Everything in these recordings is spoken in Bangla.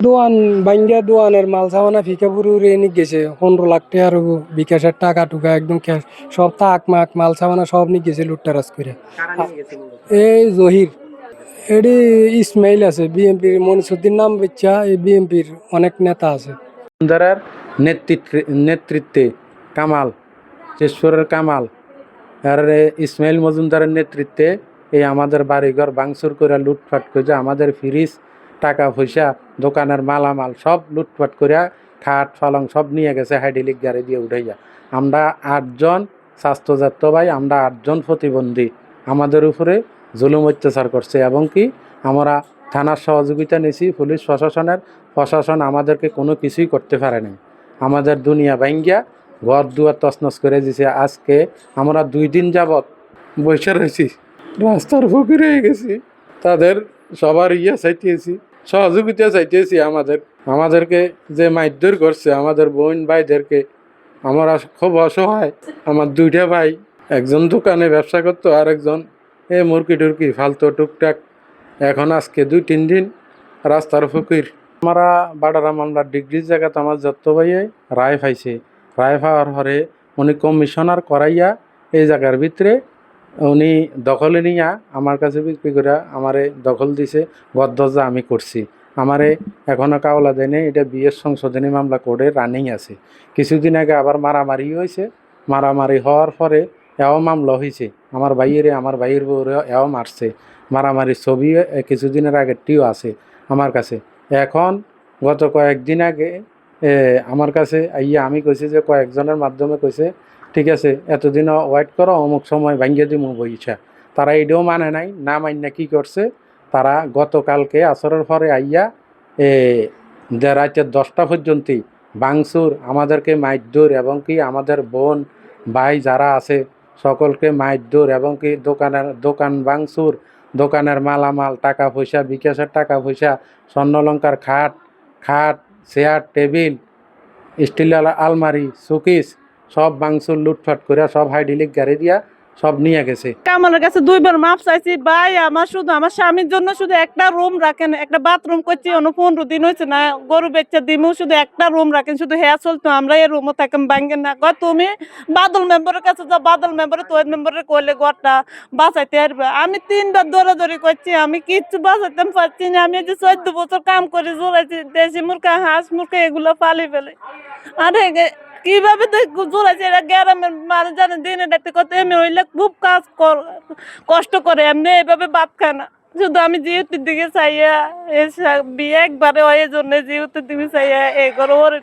দোয়ান বাইঙ্গা দোয়ানের মাল সামানা ফিকা পুরো রেনি গেছে 15 লাখ টাকার বিকাশের টাকা টুকা একদম ক্যাশ সব তাক মাক মাল সামানা সব নিয়ে গেছে লুট্টারাজ করে। এই জহির এডি ইসমাইল আছে বিএনপির মনিসুদ্দিন নাম বেচ্চা এই বিএনপির অনেক নেতা আছে। বসুন্ধরার নেতৃত্বে কামাল চেশ্বরের কামাল আর ইসমাইল মজুমদারের নেতৃত্বে এই আমাদের বাড়িঘর ভাঙচুর করে লুটপাট করে আমাদের ফ্রিজ টাকা পয়সা দোকানের মালামাল সব লুটপাট করে খাট পালং সব নিয়ে গেছে হাইড্রোলিক গাড়ি দিয়ে উঠাইয়া। আমরা 8জন স্বাস্থ্যজাত ভাই, আমরা 8জন প্রতিবন্ধী, আমাদের উপরে জুলুম অত্যাচার করছে এবং কি আমরা থানার সহযোগিতা নিয়েছি, পুলিশ প্রশাসন আমাদেরকে কোনো কিছুই করতে পারে নাই। আমাদের দুনিয়া ভাঙ্গিয়া ঘর দুয়ার তছনছ করে দিছে। আজকে আমরা 2 দিন যাবৎ বসে রয়েছি, রাস্তার ফকির হয়ে গেছি। তাদের সবার চাইতেছি, সহযোগিতা চাইতেছি। আমাদেরকে যে মারধর করছে আমাদের বোন ভাইদেরকে, আমরা খুব অসহায়। আমার 2টা ভাই, একজন দোকানে ব্যবসা করতো আর একজন মুরগি টুরকি ফালতো টুকটাক। এখন আজকে 2-3 দিন রাস্তার ফকির। আমরা বাডারা মামলার ডিগ্রির জায়গাতে আমার যত ভাইয়ে রায় পাইছে। রায় পাওয়ার পরে উনি কমিশনার করাইয়া এই জায়গার ভিতরে উনি দখলে নিয়া আমার কাছে বিক্রি করে আমারে দখল দিছে। গদ্দজা আমি করছি, আমারে এখনও কাওলা দেয় নেই। এটা বিয়ের সংশোধনী মামলা কোর্টে রানিং আছে। কিছুদিন আগে আবার মারামারি হয়েছে। মারামারি হওয়ার পরে এও মামলা হয়েছে। আমার ভাইয়ের বউরে এও মারছে। মারামারি ছবি কিছুদিনের আগেরটিও আছে আমার কাছে। এখন গত কয়েকদিন আগে আমার কাছে আইয়া আমি কইছি যে কয়েকজনের মাধ্যমে কইছে ঠিক আছে এতদিন ওয়েট করো, অমুক সময় ভাঙ্গিয়ে দিব বইছা। তারা এটাও মানে নাই, না মাইনা কি করছে, তারা গতকালকে আসরের পরে আইয়া রাতের 10টা পর্যন্তই ভাঙচুর, আমাদেরকে মারধর এবং কি আমাদের বোন ভাই যারা আছে সকলকে মারধর এবং কি দোকান ভাঙচুর, দোকানের মালামাল টাকা পয়সা বিকাশের টাকা পয়সা স্বর্ণলঙ্কার খাট চেয়ার টেবিল স্টিল আলমারি শোকেস সব ভাঙচুর লুটপাট করে সব হাইড্রোলিক গাড়ি দিয়া সব নিয়ে গেছে। কামালের কাছে 2বার মাপ চাইছি, ভাই আমার স্বামীর জন্য শুধু একটা রুম রাখেন, একটা বাথরুম করছি, 15 দিন হয়েছে না, গরু বেচা দিমু, শুধু একটা রুম রাখেন, শুধু হেয়া চলতো, আমরা এই রুমও থাকেন ভাঙ্গেন না। তুমি বাদল মেম্বারের কাছে যাও, বাদল মেম্বারে তো মেম্বারে কইলে ঘরটা বাঁচাইতে পারবে। আমি 3বার দৌড়াদৌড়ি করছি, আমি কিচ্ছু বাঁচাইতে পারছি না। আমি যে 14 বছর কাম করে জোড়াইছি, দেশি মুরগা হাঁস মুরগা এগুলো পালি ফেলে। আর কিভাবে জোড়াইছে এরা গ্রামের মানুষ জানে, দিনে রাতে কত এমনি হইলে খুব কষ্ট করে, এমনি এভাবে ভাত খায় না। শুধু আমি জিউতির দিকে চাইয়া বিয়ে একবারে হয়, এই জন্য জিউতির দিকে চাইয়া এই ঘরে ওরে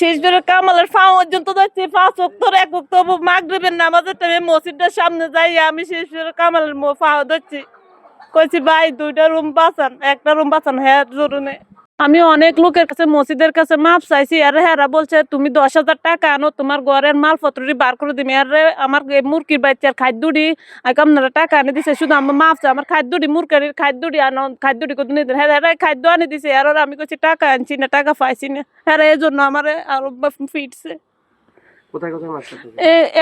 শেষ করে কামালের ফাও পর্যন্ত যাচ্ছি। 5 ওয়াক্তের 1 ওয়াক্ত মাগরিবের নামাজের টাইমে মসজিদের সামনে যাই আমি শেষ করে কামালের ফাও ধরছি, কইছি ভাই 2টা রুম বাঁচান, একটা রুম বাঁচান। হ্যাঁ জরুরি। আমি অনেক লোকের কাছে মসজিদের কাছে মাপ চাইছি, আর হেরা বলছে তুমি 10,000 টাকা আনো, তোমার ঘরের মালপত্রটি বার করে দিবি। আর আমার মুরগির বাচ্চার খাদ্যটি আপনারা টাকা আনে দিছে, শুধু আমার মাপ চাই, আমার খাদ্যটি মুরগির খাদ্যটি আনো, খাদ্যটি কত নিতেন। হ্যাঁ খাদ্য আনে দিছে, আর আমি কইছি টাকা আনছি না, টাকা পাইছি না। হ্যাঁ এই জন্য আমার আরো ফিটছে।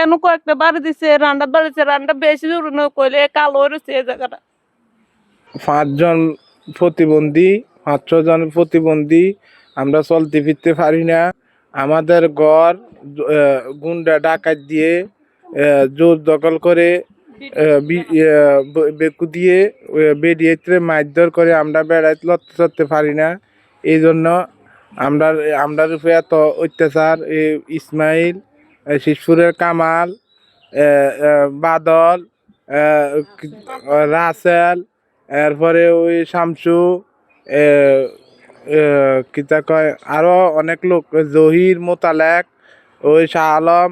এনকো একটা বাড়ি দিছে, রান্না বাড়িছে, রান্না বেশি দূর কইলে কালো রয়েছে এই জায়গাটা। 5 জন প্রতিবন্ধী, 5-6 জন প্রতিবন্ধী, আমরা চলতে ফিরতে পারি না। আমাদের ঘর গুন্ডা ডাকাত দিয়ে জোর দখল করে বেকু দিয়ে বেরিয়ে মারধর করে, আমরা বেড়াইতে লড়তে চড়তে পারি না। এই জন্য আমরা রূপে এত অত্যাচার। ইসমাইল, শিবপুরের কামাল, বাদল, রাসেল, এরপরে ওই শামসু, কিতা কয় আরো অনেক লোক, জহির, মোতালেক, ওই শাহ আলম,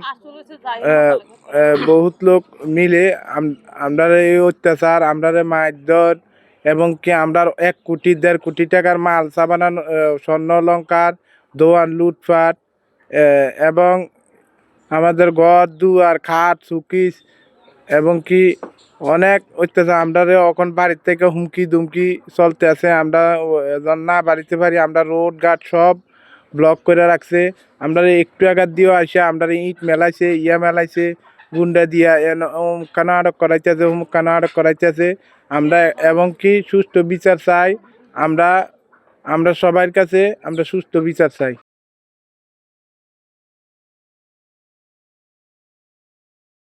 বহুত লোক মিলে আমরা এই অত্যাচার, আমরা মারধর এবং কি আমরা 1 কোটি 1.5 কোটি টাকার মাল সাবানা স্বর্ণ অলংকার দোয়ান লুটপাট এবং আমাদের ঘর দুয়ার খাট সুকিস এবং কি অনেক অত্যাচার। আমরা এখন বাড়ির থেকে হুমকি দুমকি চলতে আছে। আমরা না বাড়িতে পারি, আমরা রোড ঘাট সব ব্লক করে রাখছে। আমরা একটু আঘাত দিয়েও আসে আমরা ইট মেলাইছে মেলাইছে গুন্ডা দিয়া কানা আটক করাইতেছে কানা আটক করাইতেছে। আমরা এবং কি সুষ্ঠু বিচার চাই। আমরা আমরা সবার কাছে আমরা সুষ্ঠু বিচার চাই।